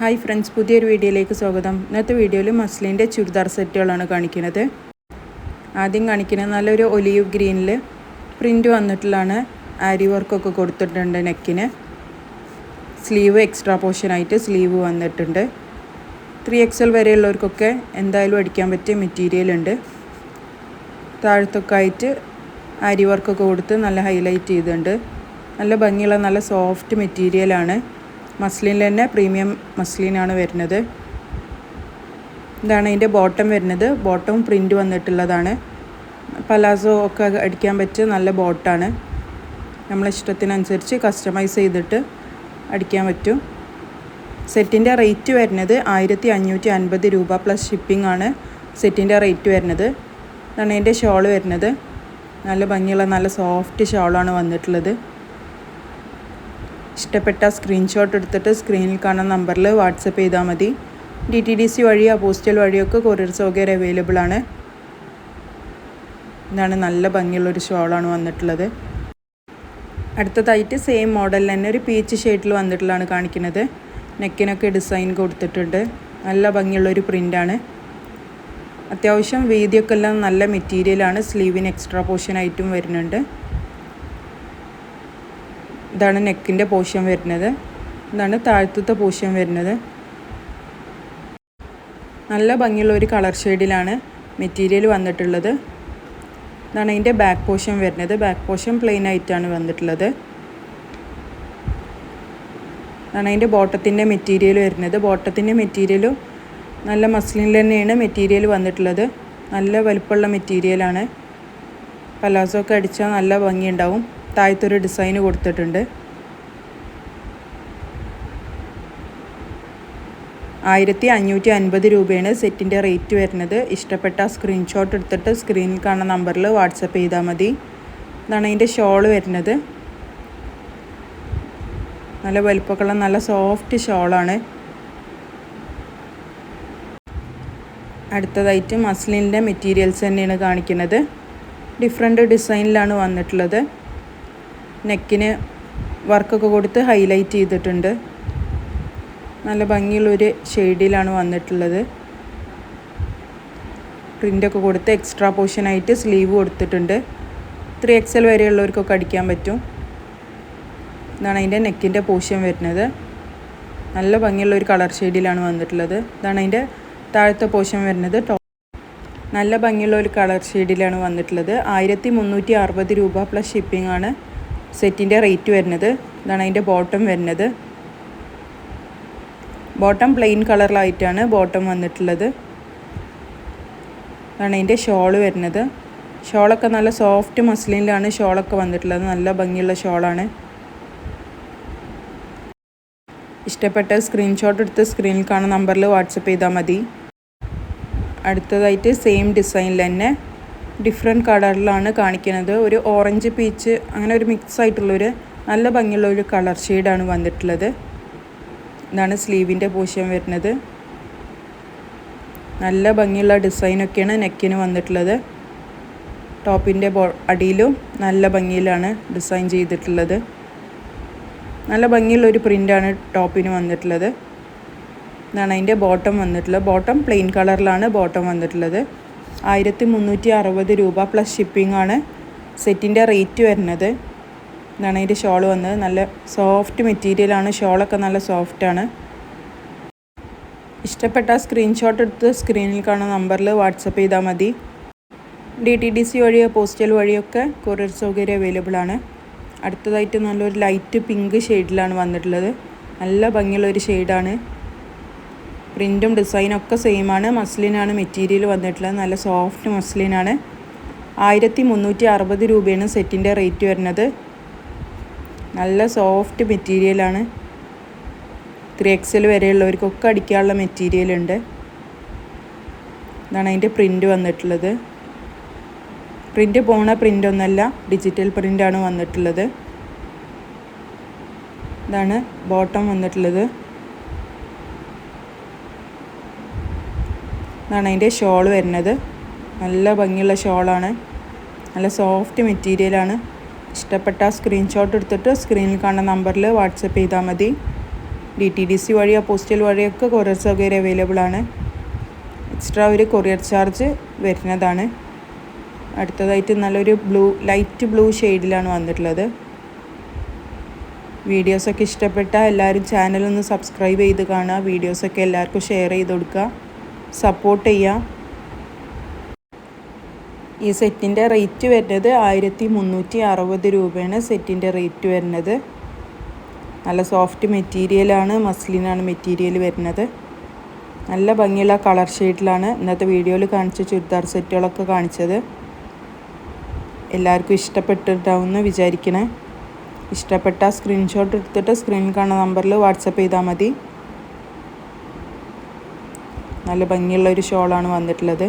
Hi friends, പുതിയൊരു വീഡിയോയിലേക്ക് സ്വാഗതം. ഇന്നത്തെ വീഡിയോയിൽ മസ്ലിൻ്റെ ചുരിദാർ സെറ്റുകളാണ് കാണിക്കുന്നത്. ആദ്യം കാണിക്കുന്നത് നല്ലൊരു ഒലീവ് ഗ്രീനിൽ പ്രിൻ്റ് വന്നിട്ടുള്ളതാണ്. ആരി വർക്കൊക്കെ കൊടുത്തിട്ടുണ്ട്. നെക്കിന് സ്ലീവ് എക്സ്ട്രാ പോർഷനായിട്ട് സ്ലീവ് വന്നിട്ടുണ്ട്. 3XL വരെയുള്ളവർക്കൊക്കെ എന്തായാലും അടിക്കാൻ പറ്റിയ മെറ്റീരിയൽ ഉണ്ട്. താഴത്തൊക്കെ ആയിട്ട് ആരി വർക്കൊക്കെ കൊടുത്ത് നല്ല ഹൈലൈറ്റ് ചെയ്തിട്ടുണ്ട്. നല്ല ഭംഗിയുള്ള നല്ല സോഫ്റ്റ് മെറ്റീരിയലാണ്. മസ്ലിനിൽ തന്നെ പ്രീമിയം മസ്ലിനാണ് വരുന്നത്. ഇതാണ് ഇതിൻ്റെ ബോട്ടം വരുന്നത്. ബോട്ടം പ്രിൻ്റ് വന്നിട്ടുള്ളതാണ്. പലാസോ ഒക്കെ അടിക്കാൻ പറ്റിയ നല്ല ബോട്ടാണ്. നമ്മളെ ഇഷ്ടത്തിനനുസരിച്ച് കസ്റ്റമൈസ് ചെയ്തിട്ട് അടിക്കാൻ പറ്റും. സെറ്റിൻ്റെ റേറ്റ് വരുന്നത് 1550 രൂപ പ്ലസ് ഷിപ്പിംഗ് ആണ് സെറ്റിൻ്റെ റേറ്റ് വരുന്നത്. ഇതാണ് ഇതിൻ്റെ ഷോൾ വരുന്നത്. നല്ല ഭംഗിയുള്ള നല്ല സോഫ്റ്റ് ഷോളാണ് വന്നിട്ടുള്ളത്. ഇഷ്ടപ്പെട്ട സ്ക്രീൻഷോട്ട് എടുത്തിട്ട് സ്ക്രീനിൽ കാണുന്ന നമ്പറിൽ വാട്സപ്പ് ചെയ്താൽ മതി. DTDC വഴിയോ പോസ്റ്റൽ വഴിയൊക്കെ കൊറിയർ സൗകര്യം അവൈലബിൾ ആണ്. ഇതാണ് നല്ല ഭംഗിയുള്ളൊരു ഷോളാണ് വന്നിട്ടുള്ളത്. അടുത്തതായിട്ട് സെയിം മോഡലിൽ തന്നെ ഒരു പീച്ച് ഷെയ്ഡിൽ വന്നിട്ടുള്ളതാണ് കാണിക്കുന്നത്. നെക്കിനൊക്കെ ഡിസൈൻ കൊടുത്തിട്ടുണ്ട്. നല്ല ഭംഗിയുള്ളൊരു പ്രിൻ്റാണ്. അത്യാവശ്യം വീതിയൊക്കെ എല്ലാം നല്ല മെറ്റീരിയലാണ്. സ്ലീവിന് എക്സ്ട്രാ പോർഷനായിട്ടും വരുന്നുണ്ട്. ഇതാണ് നെക്കിൻ്റെ പോർഷൻ വരുന്നത്. ഇതാണ് താഴത്തെ പോർഷൻ വരുന്നത്. നല്ല ഭംഗിയുള്ള ഒരു കളർ ഷെയ്ഡിലാണ് മെറ്റീരിയൽ വന്നിട്ടുള്ളത്. ഇതാണ് അതിൻ്റെ ബാക്ക് പോർഷൻ വരുന്നത്. ബാക്ക് പോർഷൻ പ്ലെയിൻ ആയിട്ടാണ് വന്നിട്ടുള്ളത്. ഇതാണ് അതിൻ്റെ ബോട്ടത്തിൻ്റെ മെറ്റീരിയൽ വരുന്നത്. ബോട്ടത്തിൻ്റെ മെറ്റീരിയലും നല്ല മസ്ലിനിൽ തന്നെയാണ് മെറ്റീരിയൽ വന്നിട്ടുള്ളത്. നല്ല വലുപ്പമുള്ള മെറ്റീരിയലാണ്. പലാസോ ഒക്കെ അടിച്ചാൽ നല്ല ഭംഗിയുണ്ടാവും. താഴത്തൊരു ഡിസൈന് കൊടുത്തിട്ടുണ്ട്. 1550 രൂപയാണ് സെറ്റിൻ്റെ റേറ്റ് വരുന്നത്. ഇഷ്ടപ്പെട്ട സ്ക്രീൻഷോട്ട് എടുത്തിട്ട് സ്ക്രീനിൽ കാണുന്ന നമ്പറിൽ വാട്സപ്പ് ചെയ്താൽ മതി. ഇതാണ് അതിൻ്റെ ഷോൾ വരുന്നത്. നല്ല വലുപ്പമുള്ള നല്ല സോഫ്റ്റ് ഷോളാണ്. അടുത്തതായിട്ട് മസ്ലിൻ്റെ മെറ്റീരിയൽസ് തന്നെയാണ് കാണിക്കുന്നത്. ഡിഫറെൻറ്റ് ഡിസൈനിലാണ് വന്നിട്ടുള്ളത്. നെക്കിന് വർക്കൊക്കെ കൊടുത്ത് ഹൈലൈറ്റ് ചെയ്തിട്ടുണ്ട്. നല്ല ഭംഗിയുള്ളൊരു ഷെയ്ഡിലാണ് വന്നിട്ടുള്ളത്. പ്രിൻ്റൊക്കെ കൊടുത്ത് എക്സ്ട്രാ പോർഷനായിട്ട് സ്ലീവ് കൊടുത്തിട്ടുണ്ട്. 3XL വരെയുള്ളവർക്കൊക്കെ അടിക്കാൻ പറ്റും. ഇതാണ് അതിൻ്റെ നെക്കിൻ്റെ പോർഷൻ വരുന്നത്. നല്ല ഭംഗിയുള്ളൊരു കളർ ഷെയ്ഡിലാണ് വന്നിട്ടുള്ളത്. ഇതാണ് അതിൻ്റെ താഴത്തെ പോർഷൻ വരുന്നത്. നല്ല ഭംഗിയുള്ള ഒരു കളർ ഷെയ്ഡിലാണ് വന്നിട്ടുള്ളത്. 1360 രൂപ പ്ലസ് ഷിപ്പിംഗ് ആണ് സെറ്റിൻ്റെ റേറ്റ് വരുന്നത്. ഇതാണ് അതിൻ്റെ ബോട്ടം വരുന്നത്. ബോട്ടം പ്ലെയിൻ കളറിലായിട്ടാണ് ബോട്ടം വന്നിട്ടുള്ളത്. ഇതാണ് അതിൻ്റെ ഷോൾ വരുന്നത്. ഷോളൊക്കെ നല്ല സോഫ്റ്റ് മസ്ലിനിലാണ് ഷോളൊക്കെ വന്നിട്ടുള്ളത്. നല്ല ഭംഗിയുള്ള ഷോളാണ്. ഇഷ്ടപ്പെട്ട സ്ക്രീൻഷോട്ട് എടുത്ത് സ്ക്രീനിൽ കാണുന്ന നമ്പറിൽ വാട്സപ്പ് ചെയ്താൽ മതി. അടുത്തതായിട്ട് സെയിം ഡിസൈനിൽ തന്നെ ഡിഫറെൻറ്റ് കളറിലാണ് കാണിക്കുന്നത്. ഒരു ഓറഞ്ച് പീച്ച് അങ്ങനെ ഒരു മിക്സ് ആയിട്ടുള്ളൊരു നല്ല ഭംഗിയുള്ള ഒരു കളർ ഷെയ്ഡാണ് വന്നിട്ടുള്ളത്. ഇതാണ് സ്ലീവിൻ്റെ പോർഷൻ വരുന്നത്. നല്ല ഭംഗിയുള്ള ഡിസൈനൊക്കെയാണ് നെക്കിന് വന്നിട്ടുള്ളത്. ടോപ്പിൻ്റെ അടിയിലും നല്ല ഭംഗിയിലാണ് ഡിസൈൻ ചെയ്തിട്ടുള്ളത്. നല്ല ഭംഗിയുള്ളൊരു പ്രിൻ്റാണ് ടോപ്പിന് വന്നിട്ടുള്ളത്. ഇതാണ് അതിൻ്റെ ബോട്ടം വന്നിട്ടുള്ളത്. ബോട്ടം പ്ലെയിൻ കളറിലാണ് ബോട്ടം വന്നിട്ടുള്ളത്. 1360 രൂപ പ്ലസ് ഷിപ്പിംഗ് ആണ് സെറ്റിൻ്റെ റേറ്റ് വരുന്നത്. ഇതാണ് അതിൻ്റെ ഷോൾ വന്നത്. നല്ല സോഫ്റ്റ് മെറ്റീരിയലാണ്. ഷോളൊക്കെ നല്ല സോഫ്റ്റാണ്. ഇഷ്ടപ്പെട്ട സ്ക്രീൻഷോട്ട് എടുത്ത് സ്ക്രീനിൽ കാണുന്ന നമ്പറിൽ വാട്സപ്പ് ചെയ്താൽ മതി. DTDC വഴിയോ പോസ്റ്റൽ വഴിയൊക്കെ കൊറിയർ സൗകര്യം അവൈലബിൾ ആണ്. അടുത്തതായിട്ട് നല്ലൊരു ലൈറ്റ് പിങ്ക് ഷെയ്ഡിലാണ് വന്നിട്ടുള്ളത്. നല്ല ഭംഗിയുള്ളൊരു ഷെയ്ഡാണ്. പ്രിൻറ്റും ഡിസൈനൊക്കെ സെയിമാണ്. മസ്ലിനാണ് മെറ്റീരിയൽ വന്നിട്ടുള്ളത്. നല്ല സോഫ്റ്റ് മസ്ലിനാണ്. 1360 രൂപയാണ് സെറ്റിൻ്റെ റേറ്റ് വരുന്നത്. നല്ല സോഫ്റ്റ് മെറ്റീരിയലാണ്. 3XL വരെയുള്ളവർക്കൊക്കെ അടിക്കാനുള്ള മെറ്റീരിയൽ ഉണ്ട്. ഇതാണ് അതിൻ്റെ പ്രിൻ്റ് വന്നിട്ടുള്ളത്. പ്രിൻ്റ് പോണ പ്രിൻ്റൊന്നുമല്ല, ഡിജിറ്റൽ പ്രിൻ്റാണ് വന്നിട്ടുള്ളത്. ഇതാണ് ബോട്ടം വന്നിട്ടുള്ളത്. ഇതാണ് അതിൻ്റെ ഷോൾ വരുന്നത്. നല്ല ഭംഗിയുള്ള ഷോളാണ്. നല്ല സോഫ്റ്റ് മെറ്റീരിയലാണ്. ഇഷ്ടപ്പെട്ട സ്ക്രീൻഷോട്ട് എടുത്തിട്ട് സ്ക്രീനിൽ കാണുന്ന നമ്പറിൽ വാട്സപ്പ് ചെയ്താൽ മതി. DTDC വഴിയോ പോസ്റ്റൽ വഴിയൊക്കെ കൊറിയർ സൗകര്യം അവൈലബിൾ ആണ്. എക്സ്ട്രാ ഒരു കൊറിയർ ചാർജ് വരുന്നതാണ്. അടുത്തതായിട്ട് നല്ലൊരു ലൈറ്റ് ബ്ലൂ ഷെയ്ഡിലാണ് വന്നിട്ടുള്ളത്. വീഡിയോസൊക്കെ ഇഷ്ടപ്പെട്ടാൽ എല്ലാവരും ചാനലൊന്ന് സബ്സ്ക്രൈബ് ചെയ്ത് കാണുക. വീഡിയോസൊക്കെ എല്ലാവർക്കും ഷെയർ ചെയ്ത് കൊടുക്കുക, സപ്പോർട്ട് ചെയ്യുക. ഈ സെറ്റിൻ്റെ റേറ്റ് വരുന്നത് 1360 രൂപയാണ് സെറ്റിൻ്റെ റേറ്റ് വരുന്നത്. നല്ല സോഫ്റ്റ് മെറ്റീരിയലാണ്, മസ്ലിനാണ് മെറ്റീരിയൽ വരുന്നത്. നല്ല ഭംഗിയുള്ള കളർ ഷെയ്ഡിലാണ് ഇന്നത്തെ വീഡിയോയിൽ കാണിച്ച ചുരിദാർ സെറ്റുകളൊക്കെ കാണിച്ചത്. എല്ലാവർക്കും ഇഷ്ടപ്പെട്ടിട്ടാവുമെന്ന് വിചാരിക്കണേ. ഇഷ്ടപ്പെട്ട സ്ക്രീൻഷോട്ട് എടുത്തിട്ട് സ്ക്രീനിൽ കാണുന്ന നമ്പറിൽ വാട്സപ്പ് ചെയ്താൽ മതി. നല്ല ഭംഗിയുള്ള ഒരു ഷോളാണ് വന്നിട്ടുള്ളത്.